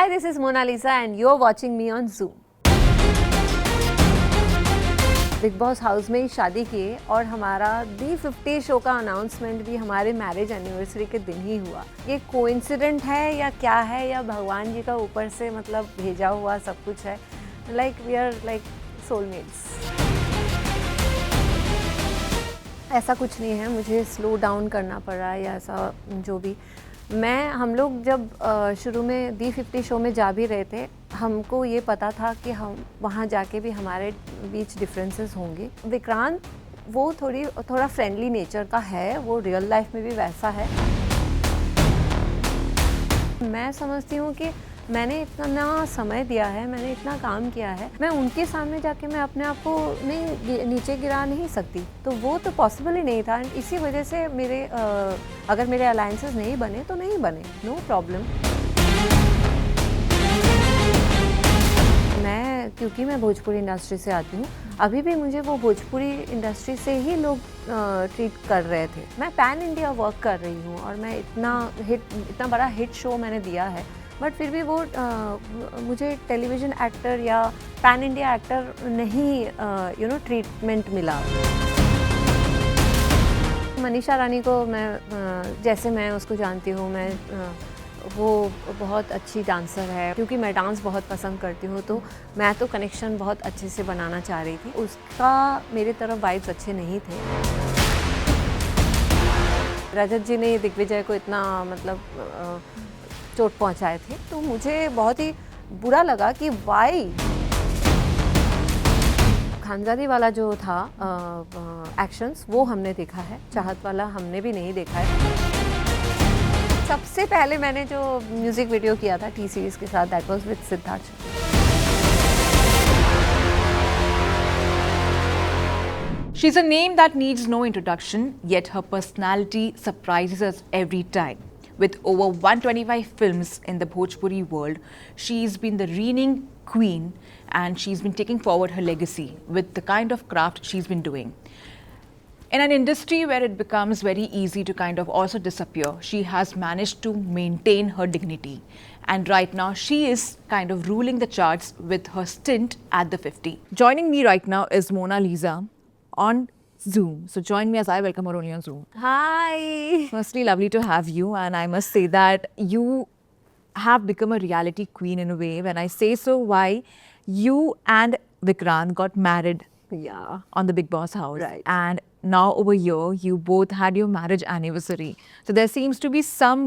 Hi, this is Mona Lisa and you're watching me on Zoom. Big boss house में ही शादी किए और हमारा D50 शो का अनाउंसमेंट भी हमारे मैरिज एनिवर्सरी के दिन ही हुआ। ये कोइंसिडेंट है या क्या है या भगवान जी का ऊपर से मतलब भेजा हुआ सब कुछ है। Like we are like soulmates. ऐसा कुछ नहीं है, मुझे स्लो डाउन करना पड़ा या ऐसा जो भी। हम लोग जब शुरू में D50 शो में जा भी रहे थे, हमको ये पता था कि हम वहाँ जाके भी हमारे बीच डिफरेंसेस होंगे। विक्रांत वो थोड़ा फ्रेंडली नेचर का है, वो रियल लाइफ में भी वैसा है। मैं समझती हूँ कि मैंने इतना समय दिया है, मैंने इतना काम किया है, मैं उनके सामने जाके मैं अपने आप को नीचे गिरा नहीं सकती, तो वो तो पॉसिबल ही नहीं था। इसी वजह से अगर मेरे अलायंसेस नहीं बने तो नहीं बने, नो प्रॉब्लम। क्योंकि मैं भोजपुरी इंडस्ट्री से आती हूँ, अभी भी मुझे वो भोजपुरी इंडस्ट्री से ही लोग ट्रीट कर रहे थे। मैं पैन इंडिया वर्क कर रही हूँ और मैं इतना बड़ा हिट शो मैंने दिया है, बट फिर भी वो मुझे टेलीविज़न एक्टर या पैन इंडिया एक्टर नहीं ट्रीटमेंट मिला। मनीषा रानी को जैसे मैं उसको जानती हूँ, वो बहुत अच्छी डांसर है। क्योंकि मैं डांस बहुत पसंद करती हूँ, तो मैं तो कनेक्शन बहुत अच्छे से बनाना चाह रही थी। उसका मेरे तरफ वाइब्स अच्छे नहीं थे। रजत जी ने दिग्विजय को इतना मतलब चोट पहुंचाए थे, तो मुझे बहुत ही बुरा लगा कि वाई। खानजादी वाला जो था एक्शंस, वो हमने देखा है, चाहत वाला हमने भी नहीं देखा है। सबसे पहले मैंने जो म्यूजिक वीडियो किया था टी सीरीज के साथ, that was with Siddharth. She's a name that needs no introduction, yet her personality surprises us every time. With over 125 films in the Bhojpuri world, she's been the reigning queen and she's been taking forward her legacy with the kind of craft she's been doing. In an industry where it becomes very easy to kind of also disappear, she has managed to maintain her dignity. And right now, she is kind of ruling the charts with her stint at the 50. Joining me right now is Mona Lisa on Zoom. So join me as I welcome her only on Zoom. Hi. Firstly, lovely to have you. And I must say that you have become a reality queen in a way. When I say so, why? You and Vikrant got married on the Big Boss house. Right. And now over here, you both had your marriage anniversary. So there seems to be some,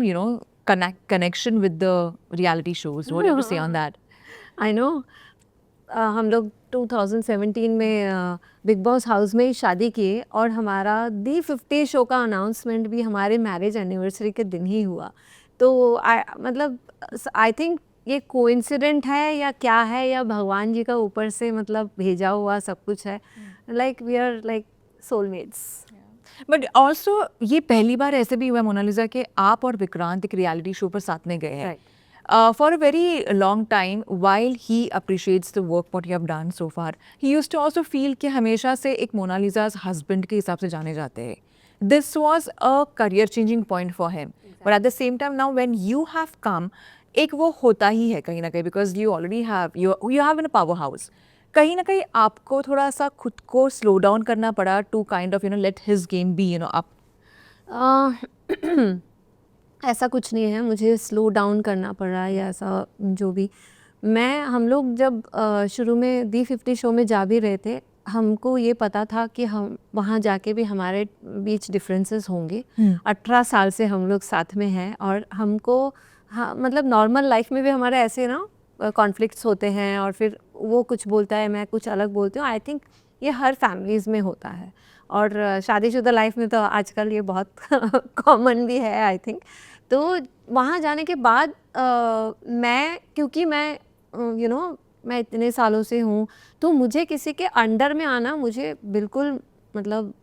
connection with the reality shows. What do you have to say on that? I know. हम लोग 2017 में big boss house में ही शादी किए और हमारा D50 show का announcement भी हमारे मैरिज एनिवर्सरी के दिन ही हुआ। तो मतलब आई थिंक ये कोइंसिडेंट है या क्या है या भगवान जी का ऊपर से मतलब भेजा हुआ सब कुछ है। Like we are like soulmates. But also ये पहली बार ऐसे भी हुआ है मोनालिसा कि आप और विक्रांत एक रियलिटी शो पर साथ में गए हैं। For a very long time, while he appreciates the work what you have done so far, he used to also feel कि हमेशा से एक मोनालिसा's husband के हिसाब से जाने जाते हैं. This was a career changing point for him. Exactly. But at the same time now when you have come, एक वो होता ही है कहीं ना कहीं because you already have you have in a powerhouse. कहीं ना कहीं आपको थोड़ा सा खुद को slow down करना पड़ा to kind of let his game be up. ऐसा कुछ नहीं है, मुझे स्लो डाउन करना पड़ा या ऐसा जो भी। हम लोग जब शुरू में D50 शो में जा भी रहे थे, हमको ये पता था कि हम वहाँ जाके भी हमारे बीच डिफरेंसेस होंगे। 18 साल से हम लोग साथ में हैं और हमको मतलब नॉर्मल लाइफ में भी हमारे ऐसे कॉन्फ्लिक्ट्स होते हैं और फिर वो कुछ बोलता है, मैं कुछ अलग बोलती हूँ। आई थिंक ये हर फैमिलीज़ में होता है और शादीशुदा लाइफ में तो आजकल ये बहुत कॉमन भी है आई थिंक। तो वहाँ जाने के बाद क्योंकि मैं मैं इतने सालों से हूँ, तो मुझे किसी के अंडर में आना मुझे बिल्कुल मतलब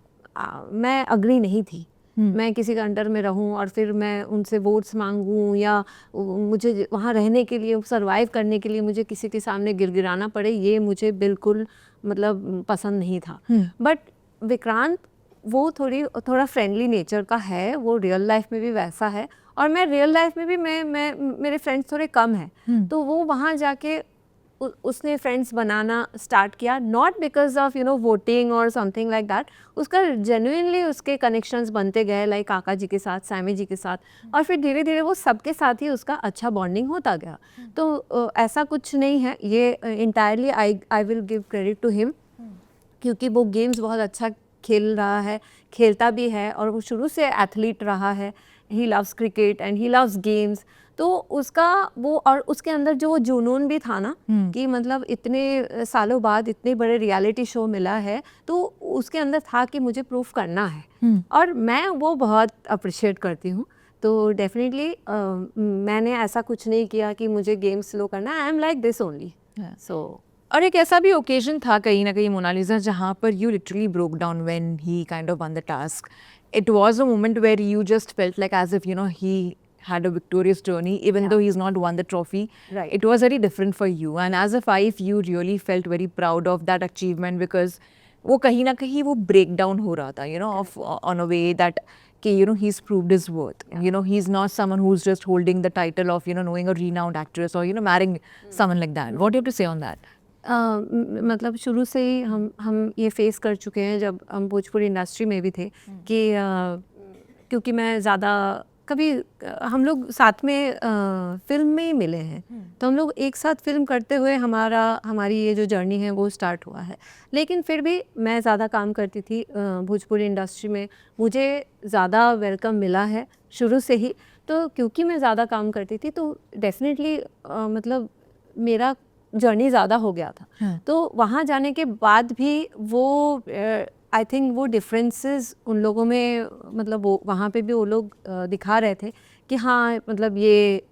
मैं अग्री नहीं थी। मैं किसी के अंडर में रहूं और फिर मैं उनसे वोट्स मांगूं या मुझे वहाँ रहने के लिए सर्वाइव करने के लिए मुझे किसी के सामने गिड़गिड़ाना पड़े, ये मुझे बिल्कुल मतलब पसंद नहीं था। बट विक्रांत वो थोड़ा फ्रेंडली नेचर का है, वो रियल लाइफ में भी वैसा है और मैं रियल लाइफ में भी मैं मेरे फ्रेंड्स थोड़े कम हैं, तो वो वहाँ जाके उसने फ्रेंड्स बनाना स्टार्ट किया, नॉट बिकॉज ऑफ वोटिंग और समथिंग लाइक दैट। उसका जेन्युइनली उसके कनेक्शंस बनते गए, लाइक काका जी के साथ, सैमी जी के साथ, और फिर धीरे धीरे वो सबके साथ ही उसका अच्छा बॉन्डिंग होता गया। तो ऐसा कुछ नहीं है, ये entirely I will give credit to him, क्योंकि वो गेम्स बहुत अच्छा खेल रहा है, खेलता भी है, और वो शुरू से एथलीट रहा है। He loves cricket and he loves games. तो उसका वो, और उसके अंदर जो वो जुनून भी था ना, कि मतलब इतने सालों बाद इतने बड़े रियलिटी शो मिला है, तो उसके अंदर था कि मुझे प्रूफ करना है, और मैं वो बहुत अप्रिशिएट करती हूँ। तो डेफिनेटली मैंने ऐसा कुछ नहीं किया कि मुझे गेम स्लो करना, I am like this only. So और एक ऐसा भी ओकेजन था कहीं ना कहीं मोनालिसा जहाँ पर you literally broke down when he kind of one the task. It was a moment where you just felt like as if he had a victorious journey, even though he's not won the trophy. Right. It was very different for you, and as a five, you really felt very proud of that achievement because वो कहीं ना कहीं वो break down हो रहा था, of on a way that कि he's proved his worth. He's not someone who's just holding the title of knowing a renowned actress or marrying someone like that. What do you have to say on that? मतलब शुरू से ही हम ये face कर चुके हैं, जब हम भोजपुरी इंडस्ट्री में भी थे, कि क्योंकि मैं ज़्यादा कभी हम लोग साथ में फिल्म में ही मिले हैं, तो हम लोग एक साथ फिल्म करते हुए हमारी ये जो जर्नी है वो स्टार्ट हुआ है। लेकिन फिर भी मैं ज़्यादा काम करती थी भोजपुरी इंडस्ट्री में, मुझे ज़्यादा वेलकम मिला है शुरू से ही। तो क्योंकि मैं ज़्यादा काम करती थी, तो डेफिनेटली मतलब मेरा जर्नी ज़्यादा हो गया था। तो वहाँ जाने के बाद भी वो आई थिंक वो डिफरेंसेस उन लोगों में, मतलब वो वहाँ पे भी वो लोग दिखा रहे थे कि हाँ, मतलब ये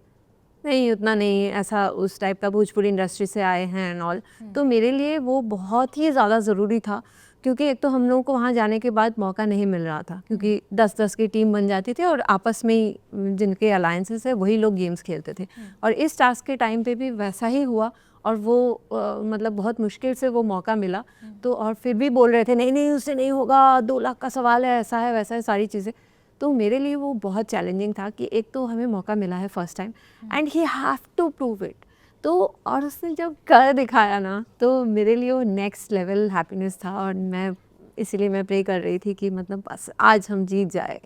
नहीं, उतना नहीं, ऐसा उस टाइप का भोजपुरी इंडस्ट्री से आए हैं एंड ऑल। तो मेरे लिए वो बहुत ही ज़्यादा ज़रूरी था, क्योंकि एक तो हम लोगों को वहाँ जाने के बाद मौका नहीं मिल रहा था, क्योंकि 10-10 की टीम बन जाती थी और आपस में ही जिनके अलायंसेस है वही लोग गेम्स खेलते थे। और इस टास्क के टाइम पे भी वैसा ही हुआ, और वो मतलब बहुत मुश्किल से वो मौका मिला। तो और फिर भी बोल रहे थे नहीं नहीं उससे नहीं होगा, 2 लाख का सवाल है, ऐसा है वैसा है, सारी चीज़ें। तो मेरे लिए वो बहुत चैलेंजिंग था कि एक तो हमें मौका मिला है first time, and he have to prove it. तो और उसने जब कर दिखाया ना, तो मेरे लिए वो नेक्स्ट लेवल हैप्पीनेस था, और मैं इसीलिए मैं प्रे कर रही थी कि मतलब बस आज हम जीत जाए।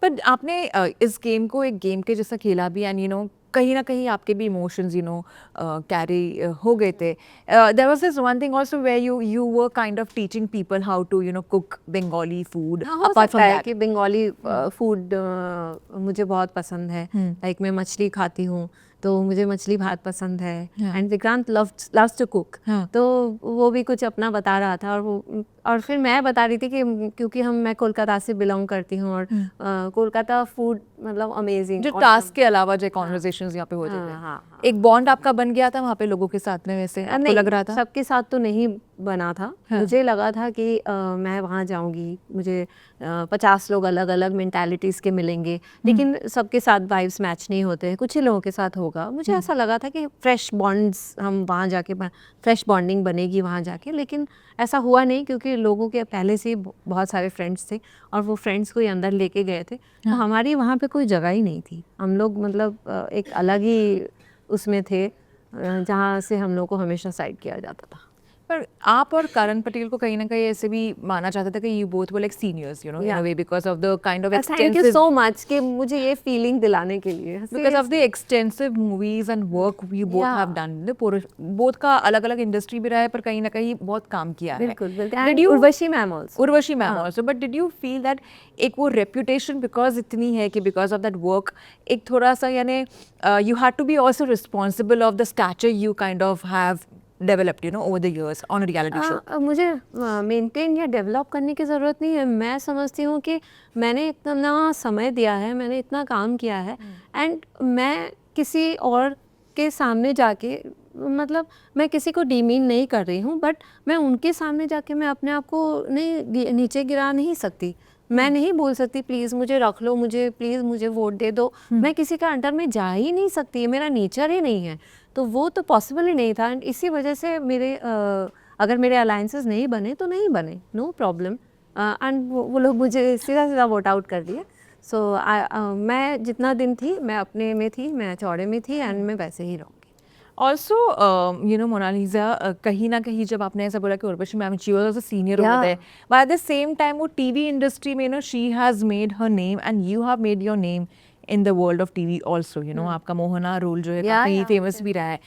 पर आपने इस गेम को एक गेम के जैसा खेला भी, एंड कहीं ना कहीं आपके भी इमोशंस कैरी हो गए थे. There was this one thing also where you were kind of teaching people how to cook Bengali food. Apart from that कि बंगाली फूड मुझे बहुत पसंद है, लाइक मैं मछली खाती हूँ, तो मुझे मछली भात पसंद है, and Vikrant loves to cook. तो वो भी कुछ अपना बता रहा था, और फिर मैं बता रही थी कि क्योंकि मैं कोलकाता से बिलोंग करती हूँ, और कोलकाता फूड मतलब अमेजिंग। जो टास्क के अलावा जो कॉन्वर्सेशंस यहाँ पे होते थे, एक बॉन्ड आपका बन गया था वहाँ पे लोगों के साथ में, वैसे आपको लग रहा था? सबके साथ तो नहीं बना था। मुझे लगा था कि मैं वहाँ जाऊँगी, मुझे 50 लोग अलग अलग मेंटालिटीज़ के मिलेंगे, लेकिन सबके साथ वाइब्स मैच नहीं होते, कुछ ही लोगों के साथ होगा। मुझे ऐसा लगा था कि फ्रेश बॉन्ड्स हम वहाँ जाके फ्रेश बॉन्डिंग बनेगी वहाँ जाके, लेकिन ऐसा हुआ नहीं, क्योंकि लोगों के पहले से बहुत सारे फ्रेंड्स थे, और वो फ्रेंड्स को ही अंदर लेके गए थे। तो हमारी वहाँ पे कोई जगह ही नहीं थी, हम लोग मतलब एक अलग ही उसमें थे, जहाँ से हम लोग को हमेशा साइड किया जाता था। पर आप और करण पटेल को कहीं ना कहीं ऐसे भी माना जाता था कि you both were like seniors, in a way, because of the kind of thank you so much कि मुझे ये फीलिंग दिलाने के लिए, because of the extensive movies and work you both have done. Both का अलग अलग इंडस्ट्री भी रहा है, पर कहीं ना कहीं बहुत काम किया है. बिल्कुल. Urvashi ma'am also. But did you feel that एक वो रेप्यूटेशन बिकॉज इतनी है कि बिकॉज ऑफ दैट वर्क एक थोड़ा सा यानी you had to be also responsible of the stature you kind of have developed over the years on a reality show? मुझे मेंटेन या डेवलप करने की ज़रूरत नहीं है। मैं समझती हूँ कि मैंने इतना समय दिया है, मैंने इतना काम किया है, एंड मैं किसी और के सामने जाके, मतलब मैं किसी को डिमीन नहीं कर रही हूँ, बट मैं उनके सामने जाके मैं अपने आप को नहीं नीचे गिरा नहीं सकती। मैं नहीं बोल सकती प्लीज़ मुझे रख लो, प्लीज़ मुझे वोट दे दो। मैं किसी का अंडर में जा ही नहीं सकती, मेरा नेचर ही नहीं है, तो वो तो पॉसिबल ही नहीं था। एंड इसी वजह से अगर मेरे अलायंसेस नहीं बने तो नहीं बने, नो प्रॉब्लम। एंड वो लोग मुझे सीधा वोट आउट कर दिए, सो मैं जितना दिन थी मैं अपने में थी, मैं चौड़े में थी एंड मैं वैसे ही रहूँगी। ऑल्सो यू नो मोनालिसा, कहीं ना कहीं जब आपने ऐसा बोला कि Urvashi ma'am she was also senior Yeah. Over there, but at the same time वो टीवी इंडस्ट्री में no she has made her name and you have made your name in the world of TV also, you know आपका Mohana role जो है Yeah, काफ़ी yeah, famous भी रहा है।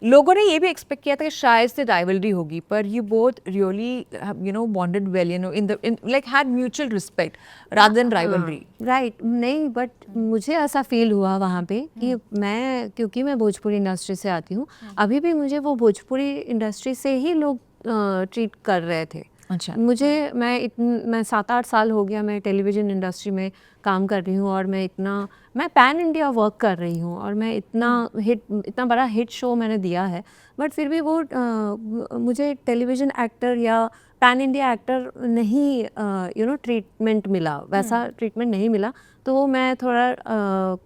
लोगों ने ये भी एक्सपेक्ट किया था कि शायद से राइवलरी होगी, पर you both really you know bonded well, you know in the like had mutual respect rather than rivalry. Right, नहीं बट मुझे ऐसा फील हुआ वहाँ पे कि मैं, क्योंकि मैं भोजपुरी इंडस्ट्री से आती हूँ, अभी भी मुझे वो भोजपुरी इंडस्ट्री से ही लोग ट्रीट कर रहे थे। अच्छा। मुझे मैं 7-8 साल हो गया मैं टेलीविज़न इंडस्ट्री में काम कर रही हूँ और मैं पैन इंडिया वर्क कर रही हूँ और मैं इतना बड़ा हिट शो मैंने दिया है, बट फिर भी वो मुझे टेलीविज़न एक्टर या पैन इंडिया एक्टर नहीं यू नो ट्रीटमेंट मिला, वैसा ट्रीटमेंट नहीं मिला। तो वो मैं थोड़ा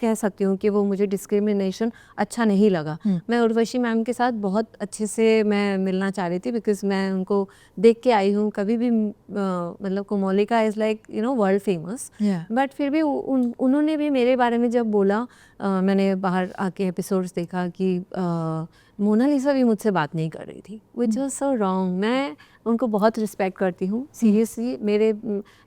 कह सकती हूँ कि वो मुझे डिस्क्रिमिनेशन अच्छा नहीं लगा। मैं उर्वशी मैम के साथ बहुत अच्छे से मैं मिलना चाह रही थी, बिकॉज मैं उनको देख के आई हूँ। कभी भी मतलब Komolika is like you no world famous, but फिर भी उन्होंने भी मेरे बारे में जब बोला, मैंने बाहर आके एपिसोड्स देखा कि मोनालिसा भी मुझसे बात नहीं कर रही थी, विच वॉज सो रॉन्ग। मैं उनको बहुत रिस्पेक्ट करती हूँ सीरियसली,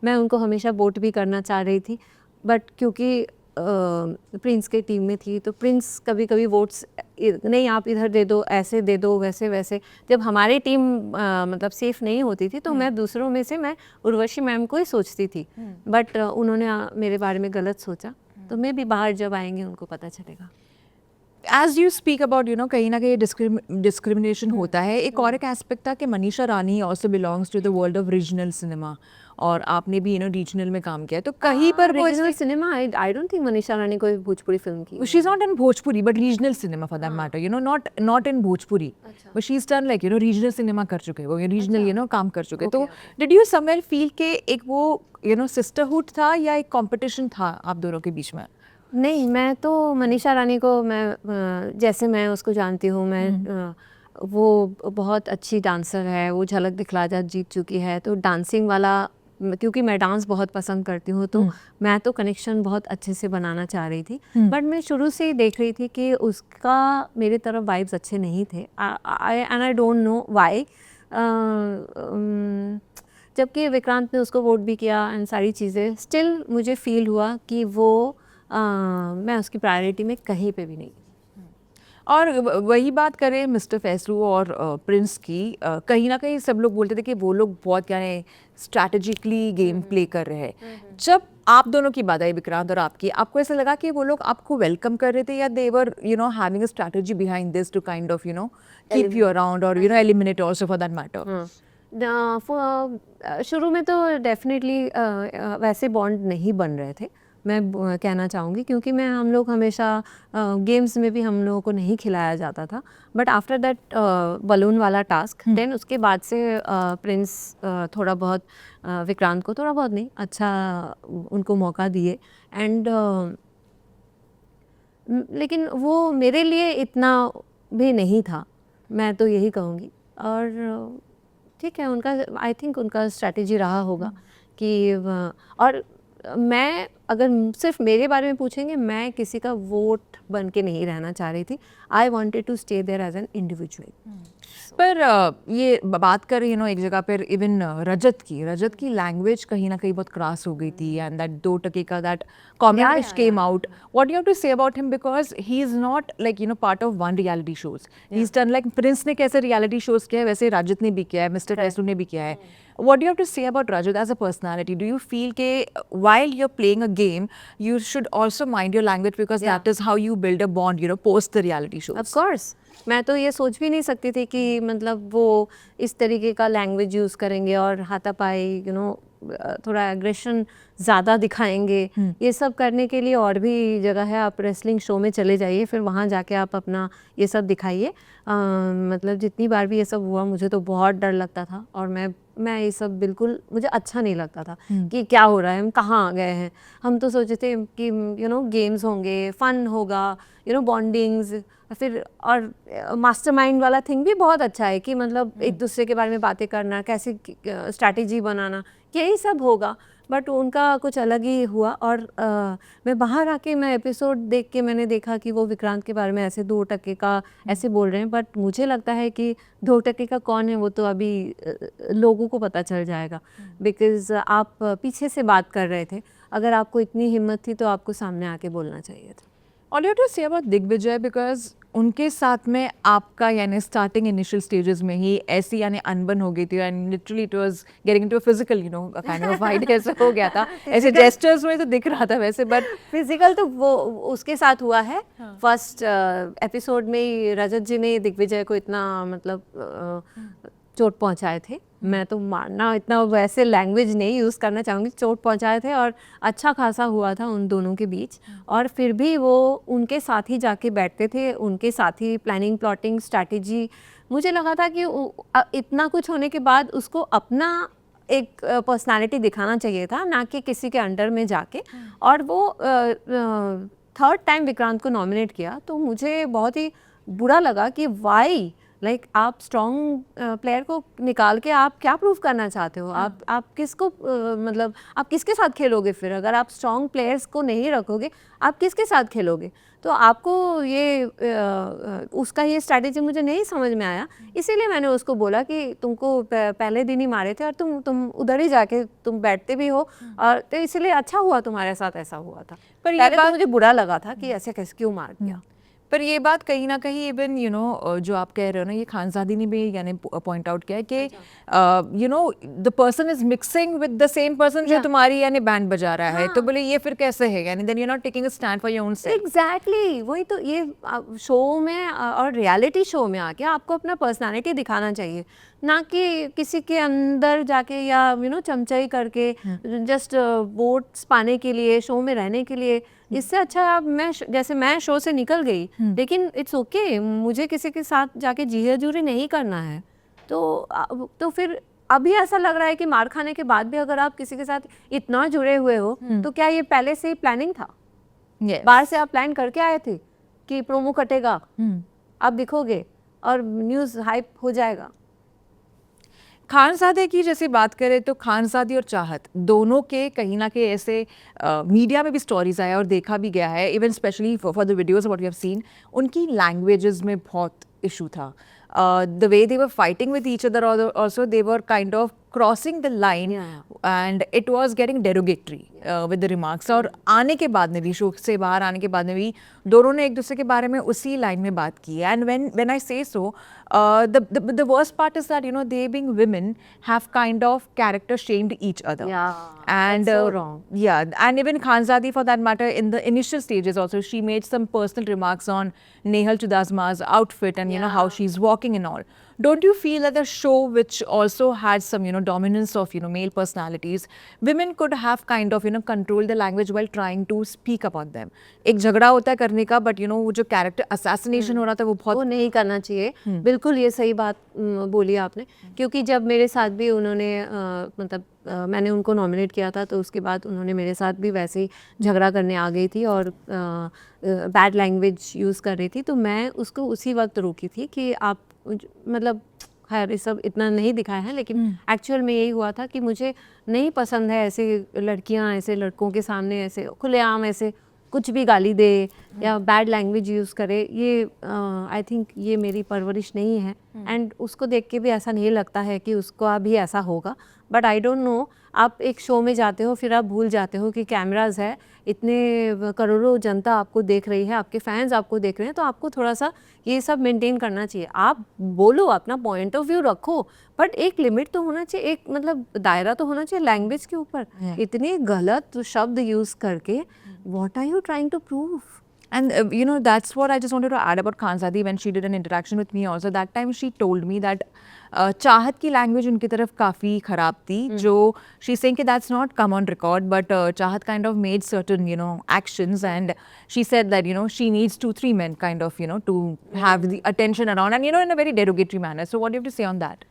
मैं उनको हमेशा वोट भी करना चाह रही थी, बट क्योंकि प्रिंस के टीम में थी तो प्रिंस कभी कभी वोट्स नहीं, आप इधर दे दो, ऐसे दे दो, वैसे वैसे, जब हमारी टीम मतलब सेफ नहीं होती थी तो मैं दूसरों में से मैं उर्वशी मैम को ही सोचती थी, बट उन्होंने मेरे बारे में गलत सोचा, तो मैं भी बाहर जब आएंगे उनको पता चलेगा। As you speak about you know कहीं ना कहीं डिस्क्रिमिनेशन होता है, एक और एक एस्पेक्ट था कि Manisha Rani also belongs to the world of regional cinema, और आपने भी यू नो रीजनल में काम किया है, तो कहीं पर वो regional cinema, I don't think Manisha Rani कोई भोजपुरी फिल्म की। She is not in Bhojpuri but regional cinema for that matter, you know not in Bhojpuri, but she is done like you know regional cinema कर चुके हैं वो, रीजनल यू नो काम कर चुके हैं। तो डिड यू समवेयर फील के एक वो यू नो सिस्टरहुड था या एक कंपटीशन था आप दोनों के बीच में? नहीं, मैं तो मनीषा रानी को मैं जैसे मैं उसको जानती हूँ, मैं वो बहुत अच्छी डांसर है, वो झलक दिखला जा जीत चुकी है, तो डांसिंग वाला, क्योंकि मैं डांस बहुत पसंद करती हूँ तो मैं तो कनेक्शन बहुत अच्छे से बनाना चाह रही थी, बट मैं शुरू से ही देख रही थी कि उसका मेरे तरफ वाइब्स अच्छे नहीं थे, and I don't know why. जबकि विक्रांत ने उसको वोट भी किया एंड सारी चीज़ें, स्टिल मुझे फील हुआ कि वो मैं उसकी प्रायोरिटी में कहीं पे भी नहीं। और वही बात करें मिस्टर फैसलू और प्रिंस की, कहीं ना कहीं सब लोग बोलते थे कि वो लोग बहुत क्या है स्ट्रैटेजिकली गेम प्ले कर रहे हैं। जब आप दोनों की बात आई विक्रांत और आपकी, आपको ऐसा लगा कि वो लोग आपको वेलकम कर रहे थे या they were you know having a strategy behind this to kind of you know keep you around और you know eliminate also for that matter? शुरू में तो डेफिनेटली वैसे बॉन्ड नहीं बन रहे थे, मैं कहना चाहूँगी, क्योंकि हम लोग हमेशा गेम्स में भी हम लोगों को नहीं खिलाया जाता था, बट आफ्टर दैट बलून वाला टास्क, देन उसके बाद से प्रिंस थोड़ा बहुत विक्रांत को थोड़ा बहुत नहीं अच्छा उनको मौका दिए, एंड लेकिन वो मेरे लिए इतना भी नहीं था, मैं तो यही कहूँगी। और ठीक है, उनका आई थिंक उनका स्ट्रैटेजी रहा होगा कि और मैं अगर सिर्फ मेरे बारे में पूछेंगे, मैं किसी का वोट बन के नहीं रहना चाह रही थी, I wanted to stay there as an individual. पर ये बात कर रही है ना एक जगह पर इवन रजत की लैंग्वेज कहीं ना कहीं बहुत क्रॉस हो गई थी, एंड दैट 2 टके का that comment which came out, what you have to say about him, because he is not like you know part of one reality shows, he is done like Prince ने कैसे reality shows किया है वैसे रजत ने भी किया है, मिस्टर फैसलू ने भी किया है। What do you have to say about Rajat as a personality? Do you feel that while you're playing a game, you should also mind your language, because that is how you build a bond, you know, post the reality shows? Of course, मैं तो ये सोच भी नहीं सकती थी कि मतलब वो इस तरीके का लैंग्वेज यूज़ करेंगे और हाथापाई यू नो थोड़ा एग्रेशन ज़्यादा दिखाएंगे। ये सब करने के लिए और भी जगह है, आप रेसलिंग शो में चले जाइए, फिर वहाँ जाके आप अपना ये सब दिखाइए। मतलब जितनी बार भी ये सब हुआ मुझे तो बहुत डर लगता था, और मैं ये सब बिल्कुल मुझे अच्छा नहीं लगता था कि क्या हो रहा है, हम कहाँ आ गए हैं। हम तो सोचे थे कि यू नो गेम्स होंगे, फ़न होगा, यू नो बॉन्डिंग्स, फिर और मास्टरमाइंड वाला थिंग भी बहुत अच्छा है कि मतलब एक दूसरे के बारे में बातें करना, कैसे स्ट्रैटेजी बनाना, यही सब होगा। बट उनका कुछ अलग ही हुआ। और मैं बाहर आके मैं एपिसोड देख के मैंने देखा कि वो विक्रांत के बारे में ऐसे 2% का ऐसे बोल रहे हैं, बट मुझे लगता है कि 2% का कौन है वो तो अभी लोगों को पता चल जाएगा, बिकॉज आप पीछे से बात कर रहे थे। अगर आपको इतनी हिम्मत थी तो आपको सामने आके बोलना चाहिए था। All you have to say about Digvijay, because उनके साथ में आपका यानी स्टार्टिंग इनिशियल स्टेजेस में ही ऐसी यानी अनबन हो गई थी and literally it was getting into a physical kind of fight ऐसा हो गया था। ऐसे जेस्चर्स में तो दिख रहा था वैसे, बट फिजिकल तो वो उसके साथ हुआ है। फर्स्ट एपिसोड में ही रजत जी ने दिग्विजय को इतना मतलब चोट पहुंचाए थे। मैं तो मारना इतना वैसे लैंग्वेज नहीं यूज़ करना चाहूँगी, चोट पहुंचाए थे और अच्छा खासा हुआ था उन दोनों के बीच। और फिर भी वो उनके साथ ही जाके बैठते थे, उनके साथ ही प्लानिंग प्लॉटिंग स्ट्रैटेजी। मुझे लगा था कि इतना कुछ होने के बाद उसको अपना एक पर्सनालिटी दिखाना चाहिए था, ना कि किसी के अंडर में जाके। और वो थर्ड टाइम विक्रांत को नॉमिनेट किया तो मुझे बहुत ही बुरा लगा कि वाई लाइक आप स्ट्रॉन्ग प्लेयर को निकाल के आप क्या प्रूव करना चाहते हो? आप किसको मतलब आप किसके साथ खेलोगे फिर? अगर आप स्ट्रॉन्ग प्लेयर्स को नहीं रखोगे आप किसके साथ खेलोगे? तो आपको ये उसका ये स्ट्रैटेजी मुझे नहीं समझ में आया, इसीलिए मैंने उसको बोला कि तुमको पहले दिन ही मारे थे और तुम उधर ही जाके तुम बैठते भी हो, और तो इसलिए अच्छा हुआ तुम्हारे साथ ऐसा हुआ था। पर ये पहले तो बात मुझे बुरा लगा था कि ऐसे कैसे क्यों मार दिया। पर ये बात कहीं ना कहीं इवन जो आप कह रहे हो ना, ये खानजादी ने भी यानी पॉइंट आउट किया है कि the person is mixing with the same person जो तुम्हारी यानी बैंड बजा रहा है, तो बोले ये फिर कैसे है, यानी then you not taking a stand for your own self. Exactly वही तो, ये शो में और रियलिटी शो में आके आपको अपना पर्सनालिटी दिखाना चाहिए, ना कि किसी के अंदर जाके या चमचाई करके जस्ट वोट्स पाने के लिए, शो में रहने के लिए। इससे अच्छा आप जैसे मैं शो से निकल गई, लेकिन इट्स ओके, मुझे किसी के साथ जाके जीहजूरी नहीं करना है। तो फिर अभी ऐसा लग रहा है कि मार खाने के बाद भी अगर आप किसी के साथ इतना जुड़े हुए हो तो क्या ये पहले से ही प्लानिंग था? बाहर से आप प्लान करके आए थे कि प्रोमो कटेगा, आप दिखोगे और न्यूज़ हाइप हो जाएगा। खानजादे की जैसे बात करें तो खानजादी और चाहत दोनों के कहीं ना कहीं ऐसे मीडिया में भी स्टोरीज आया और देखा भी गया है, even specially for the videos what we have seen, उनकी लैंग्वेजेस में बहुत इशू था। The way they were fighting with each other, also they were kind of crossing the line and it was getting derogatory with the remarks. और आने के बाद में भी, शो से बाहर आने के बाद में भी दोनों ने एक दूसरे के बारे में उसी लाइन में बात की है। एंड व्हेन आई से सो, the worst part is that they being women have kind of character shamed each other. And that's so wrong. And even Khanzadi for that matter, in the initial stages also, she made some personal remarks on Nehal Chudasma's outfit and how she's walking and all. Don't you feel that the show, which also had some dominance of male personalities, women could have kind of controlled the language while trying to speak about them? एक झगड़ा होता है करने का, but वो जो character assassination हो रहा था वो बहुत नहीं करना चाहिए। बिल्कुल ये सही बात बोली आपने, क्योंकि जब मेरे साथ भी उन्होंने मतलब मैंने उनको नॉमिनेट किया था तो उसके बाद उन्होंने मेरे साथ भी वैसे ही झगड़ा करने आ गई थी और बैड लैंग्वेज यूज़ कर रही थी। तो मैं उसको उसी वक्त रोकी थी कि आप मतलब खैर ये सब इतना नहीं दिखाया है, लेकिन एक्चुअल में यही हुआ था कि मुझे नहीं पसंद है ऐसे लड़कियां ऐसे लड़कों के सामने ऐसे खुलेआम ऐसे कुछ भी गाली दे या बैड लैंग्वेज यूज़ करे। ये आई थिंक ये मेरी परवरिश नहीं है, एंड उसको देख के भी ऐसा नहीं लगता है कि उसको अभी ऐसा होगा। बट आई डोंट नो, आप एक शो में जाते हो फिर आप भूल जाते हो कि कैमराज है, इतने करोड़ों जनता आपको देख रही है, आपके फैंस आपको देख रहे हैं, तो आपको थोड़ा सा ये सब मेंटेन करना चाहिए। आप बोलो, अपना पॉइंट ऑफ व्यू रखो, बट एक लिमिट तो होना चाहिए, एक मतलब दायरा तो होना चाहिए लैंग्वेज के ऊपर। इतने गलत शब्द यूज़ करके what are you trying to prove? And that's what I just wanted to add about Khanzadi when she did an interaction with me also. That time she told me that चाहत की language उनकी तरफ काफ़ी ख़राब थी, जो she's saying that that's not come on record, but चाहत kind of made certain actions, and she said that she needs 2-3 men kind of to have the attention around, and in a very derogatory manner. So what do you have to say on that?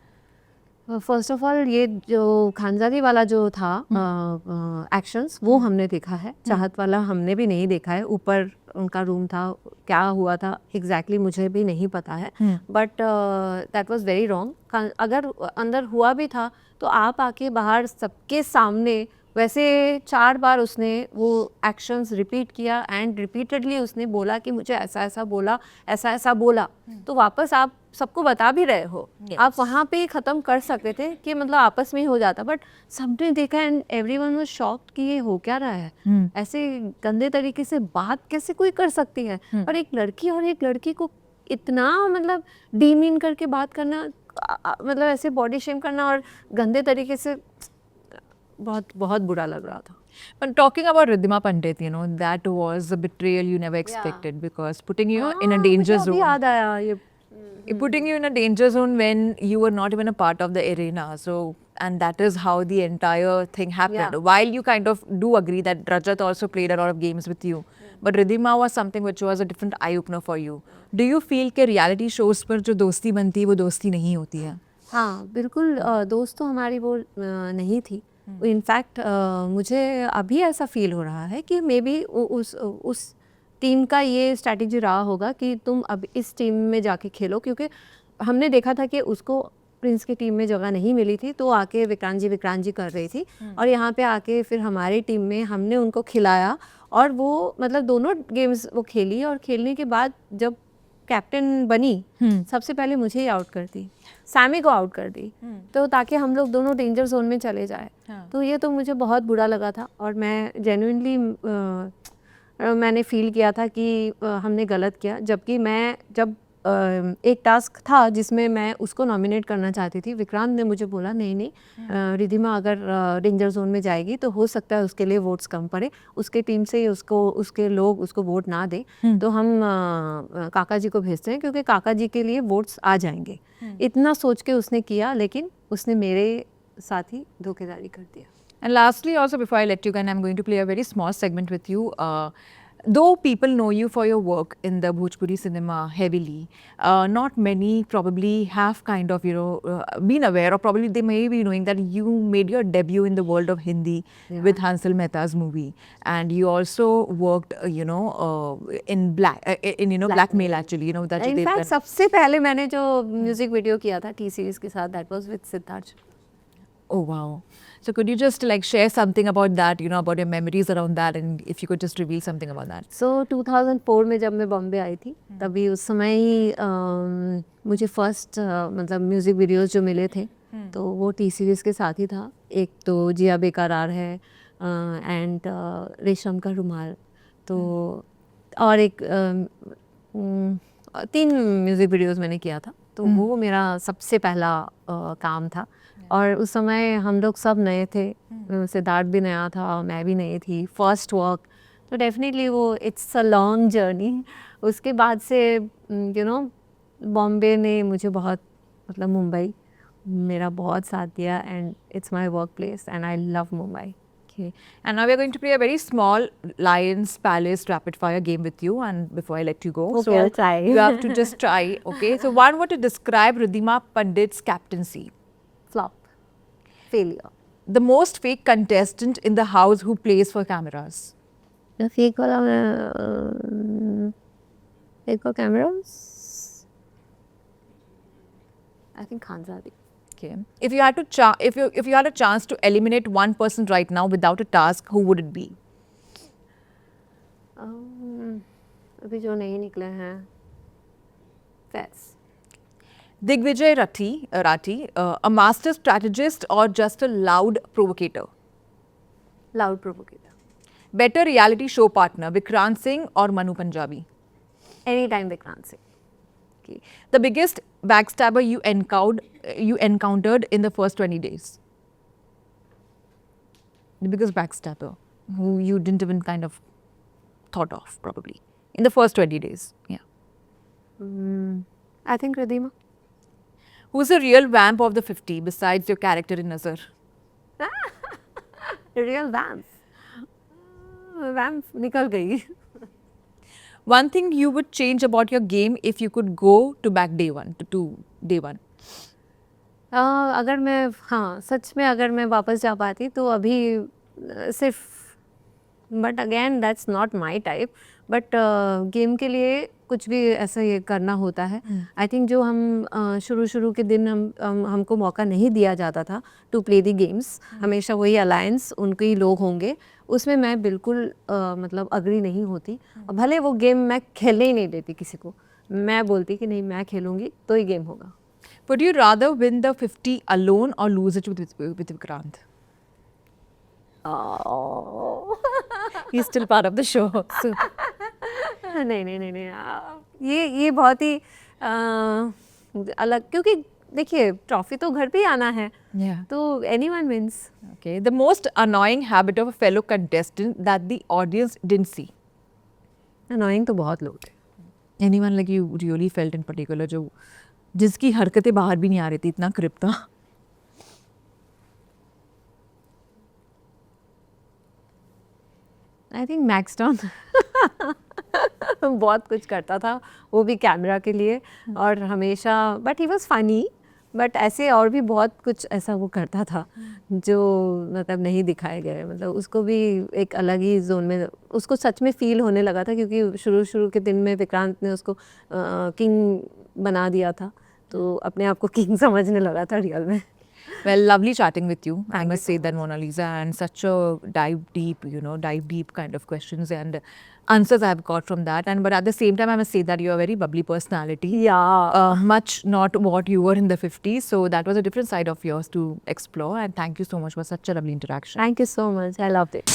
First of all ये जो खानजादी वाला जो था actions वो हमने देखा है, चाहत वाला हमने भी नहीं देखा है। ऊपर उनका रूम था, क्या हुआ था एग्जैक्टली मुझे भी नहीं पता है, but that was very wrong. अगर अंदर हुआ भी था तो आप आके बाहर सबके सामने वैसे 4 बार उसने वो एक्शंस रिपीट किया एंड रिपीटेडली उसने बोला कि मुझे ऐसा ऐसा बोला, ऐसा ऐसा बोला। तो वापस आप सबको बता भी रहे हो, आप वहाँ पे ही ख़त्म कर सकते थे कि मतलब आपस में ही हो जाता, बट सबने देखा एंड एवरीवन वाज शॉक्ड कि ये हो क्या रहा है, ऐसे गंदे तरीके से बात कैसे कोई कर सकती है। और एक लड़की को इतना मतलब डीमीन करके बात करना, मतलब ऐसे बॉडी शेम करना और गंदे तरीके से, बहुत बहुत बुरा लग रहा था। But talking about Riddhima Pandit, you know, that was a betrayal you never expected because putting you in a danger मुझे अभी zone. याद आया ये। Putting you in a danger zone when you were not even a part of the arena. So, and that is how the entire thing happened. Yeah. While you kind of do agree that Rajat also played a lot of games with you, but Riddhima was something which was a different eye opener for you. Do you feel कि reality shows पर जो दोस्ती बनती है वो दोस्ती नहीं होती है? हाँ बिल्कुल, दोस्त तो हमारी वो नहीं थी। इनफैक्ट मुझे अभी ऐसा फील हो रहा है कि मे बी उस टीम का ये स्ट्रैटेजी रहा होगा कि तुम अब इस टीम में जाके खेलो, क्योंकि हमने देखा था कि उसको प्रिंस की टीम में जगह नहीं मिली थी, तो आके विक्रांत जी कर रही थी और यहाँ पे आके फिर हमारी टीम में हमने उनको खिलाया और वो मतलब दोनों गेम्स वो खेली और खेलने के बाद जब कैप्टन बनी सबसे पहले मुझे ही आउट कर दी, सैमी को आउट कर दी, तो ताकि हम लोग दोनों डेंजर जोन में चले जाए। तो ये तो मुझे बहुत बुरा लगा था और मैं जेन्युइनली मैंने फील किया था कि हमने गलत किया, जबकि मैं जब एक टास्क था जिसमें मैं उसको नॉमिनेट करना चाहती थी, विक्रांत ने मुझे बोला नहीं रिद्धिमा अगर डेंजर जोन में जाएगी तो हो सकता है उसके लिए वोट्स कम पड़े, उसके टीम से उसके लोग उसको वोट ना दे, तो हम काका जी को भेजते हैं क्योंकि काका जी के लिए वोट्स आ जाएंगे। इतना सोच के उसने किया, लेकिन उसने मेरे साथ ही धोखेधारी कर दिया। And lastly, also before I let you go, and I'm going to play a very small segment with you. Though people know you for your work in the Bhojpuri cinema heavily, not many probably have kind of, you know, been aware, or probably they may be knowing that you made your debut in the world of Hindi with Hansal Mehta's movie, and you also worked, in blackmail actually, you know that. In fact सबसे पहले मैंने जो music video किया था T series के साथ, that was with Siddharth. Oh wow. So could you just like share something about that, you know, about your memories around that, and if you could just reveal something about that. So 2004 में जब मैं बॉम्बे आई थी, तभी उस समय ही मुझे first मतलब music videos जो मिले थे तो वो टी सीरीज़ के साथ ही था। एक तो जिया बेकरार है एंड रेशम का रुमाल, तो और एक 3 म्यूज़िक वीडियोस मैंने किया था, तो वो मेरा सबसे पहला काम था। और उस समय हम लोग सब नए थे, सिद्धार्थ भी नया था, मैं भी नई थी, फर्स्ट वर्क, तो डेफिनेटली वो इट्स अ लॉन्ग जर्नी। उसके बाद से बॉम्बे ने मुझे बहुत, मतलब मुंबई मेरा बहुत साथ दिया, and it's my work place and I love Mumbai. Okay. And now we are going to play a very small Lions Palace rapid fire game with you. And before I let you go, Okay, I'll try. you have to just try. Okay. So one word to describe Riddhima Pandit's captaincy. Flop. Failure. The most fake contestant in the house who plays for cameras. The fake वाला fake for cameras, I think Khanzadi. Okay. If you had to if you had a chance to eliminate one person right now without a task, who would it be? अभी जो नहीं निकले हैं, Faiz. Digvijay Rathi, a master strategist or just a loud provocator? Loud provocator. Better reality show partner, Vikrant Singh or Manu Punjabi? Anytime Vikrant Singh. Okay. The biggest backstabber you encountered in the first 20 days? The biggest backstabber who you didn't even kind of thought of probably in the first 20 days. Yeah. I think Riddhima. Who's the real vamp of the 50 besides your character in Nazar? Real vamp. Vamp निकल गई. One thing you would change about your game if you could go to back day one. अगर मैं, हाँ सच में अगर मैं वापस जा पाती तो अभी सिर्फ, but again that's not my type, but game के लिए कुछ भी ऐसा ये करना होता है। आई थिंक जो हम शुरू के दिन हमको मौका नहीं दिया जाता था टू प्ले द गेम्स, हमेशा वही अलायंस उनके ही लोग होंगे, उसमें मैं बिल्कुल मतलब अग्री नहीं होती। और भले वो गेम मैं खेलने ही नहीं देती किसी को, मैं बोलती कि नहीं मैं खेलूँगी तो ही गेम होगा। Would you rather win the 50 alone or lose it with Vikrant? He's still part of the show. So. नहीं ये बहुत ही अलग, क्योंकि देखिए ट्रॉफी तो घर पे ही आना है, Yeah. तो anyone wins. Okay. The most annoying habit of a fellow contestant that the audience didn't see. Annoying तो बहुत लोग थे। Anyone like you really felt in particular जो जिसकी हरकतें बाहर भी नहीं आ रही थी, इतना क्रिप था? आई थिंक मैक्सटॉन बहुत कुछ करता था, वो भी कैमरा के लिए, और हमेशा, but he was funny, but ऐसे और भी बहुत कुछ ऐसा वो करता था जो मतलब नहीं दिखाए गए, मतलब उसको भी एक अलग ही जोन में उसको सच में फील होने लगा था, क्योंकि शुरू के दिन में विक्रांत ने उसको किंग बना दिया था, तो अपने आप को किंग समझने लगा था रियल में। Well, lovely chatting with you. I must say that, Mona Lisa, and such a dive deep kind of questions and answers I've got from that. And but at the same time, I must say that you're a very bubbly personality. Yeah. Much not what you were in the 50s. So that was a different side of yours to explore. And thank you so much for such a lovely interaction. Thank you so much. I loved it.